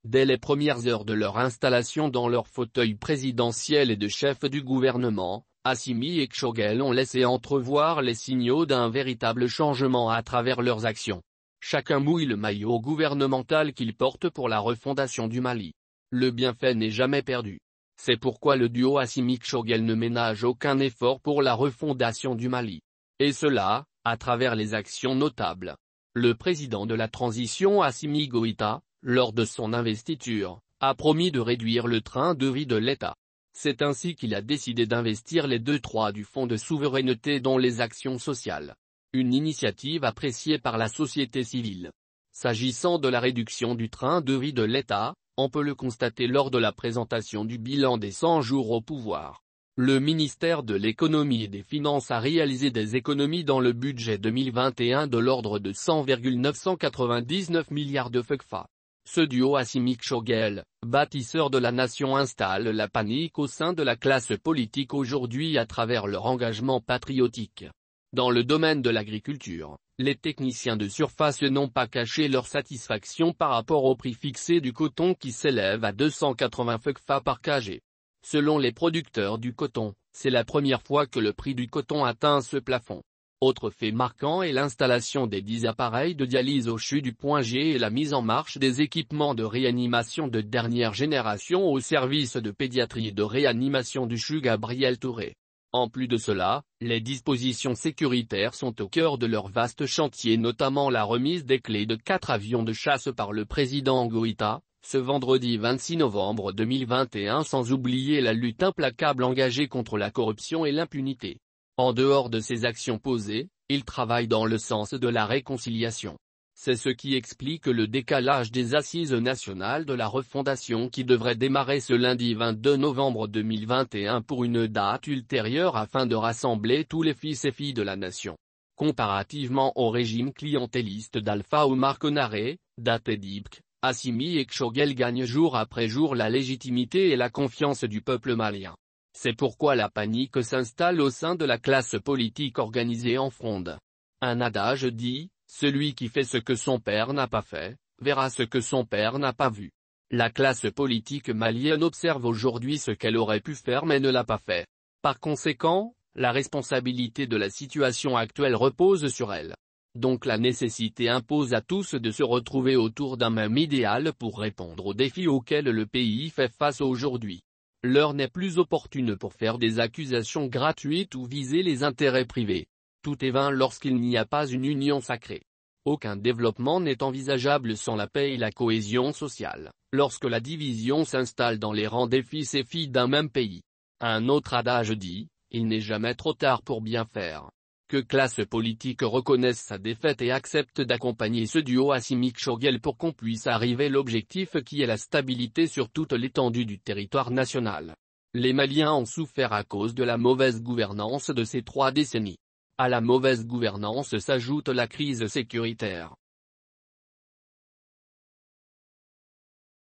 Dès les premières heures de leur installation dans leur fauteuil présidentiel et de chef du gouvernement, Assimi et Choguel ont laissé entrevoir les signaux d'un véritable changement à travers leurs actions. Chacun mouille le maillot gouvernemental qu'il porte pour la refondation du Mali. Le bienfait n'est jamais perdu. C'est pourquoi le duo Assimi-Choguel ne ménage aucun effort pour la refondation du Mali. Et cela, à travers les actions notables. Le président de la transition Assimi Goïta, lors de son investiture, a promis de réduire le train de vie de l'État. C'est ainsi qu'il a décidé d'investir les 2/3 du fonds de souveraineté dans les actions sociales. Une initiative appréciée par la société civile. S'agissant de la réduction du train de vie de l'État, on peut le constater lors de la présentation du bilan des 100 jours au pouvoir. Le ministère de l'économie et des finances a réalisé des économies dans le budget 2021 de l'ordre de 100,999 milliards de CFA. Ce duo Assimi-Choguel, bâtisseur de la nation, installe la panique au sein de la classe politique aujourd'hui à travers leur engagement patriotique. Dans le domaine de l'agriculture, les techniciens de surface n'ont pas caché leur satisfaction par rapport au prix fixé du coton qui s'élève à 280 CFA par kg. Selon les producteurs du coton, c'est la première fois que le prix du coton atteint ce plafond. Autre fait marquant est l'installation des 10 appareils de dialyse au CHU du Point G et la mise en marche des équipements de réanimation de dernière génération au service de pédiatrie et de réanimation du CHU Gabriel Touré. En plus de cela, les dispositions sécuritaires sont au cœur de leur vaste chantier, notamment la remise des clés de 4 avions de chasse par le président Goïta, ce vendredi 26 novembre 2021, sans oublier la lutte implacable engagée contre la corruption et l'impunité. En dehors de ces actions posées, il travaille dans le sens de la réconciliation. C'est ce qui explique le décalage des assises nationales de la refondation qui devrait démarrer ce lundi 22 novembre 2021 pour une date ultérieure afin de rassembler tous les fils et filles de la nation. Comparativement au régime clientéliste d'Alpha Oumar Konaré, d'Atedibk, Assimi et Choguel gagnent jour après jour la légitimité et la confiance du peuple malien. C'est pourquoi la panique s'installe au sein de la classe politique organisée en fronde. Un adage dit, celui qui fait ce que son père n'a pas fait, verra ce que son père n'a pas vu. La classe politique malienne observe aujourd'hui ce qu'elle aurait pu faire mais ne l'a pas fait. Par conséquent, la responsabilité de la situation actuelle repose sur elle. Donc la nécessité impose à tous de se retrouver autour d'un même idéal pour répondre aux défis auxquels le pays fait face aujourd'hui. L'heure n'est plus opportune pour faire des accusations gratuites ou viser les intérêts privés. Tout est vain lorsqu'il n'y a pas une union sacrée. Aucun développement n'est envisageable sans la paix et la cohésion sociale, lorsque la division s'installe dans les rangs des fils et filles d'un même pays. Un autre adage dit, il n'est jamais trop tard pour bien faire. Que classe politique reconnaisse sa défaite et accepte d'accompagner ce duo Assimi-Choguel pour qu'on puisse arriver à l'objectif qui est la stabilité sur toute l'étendue du territoire national. Les Maliens ont souffert à cause de la mauvaise gouvernance de ces 3 décennies. À la mauvaise gouvernance s'ajoute la crise sécuritaire.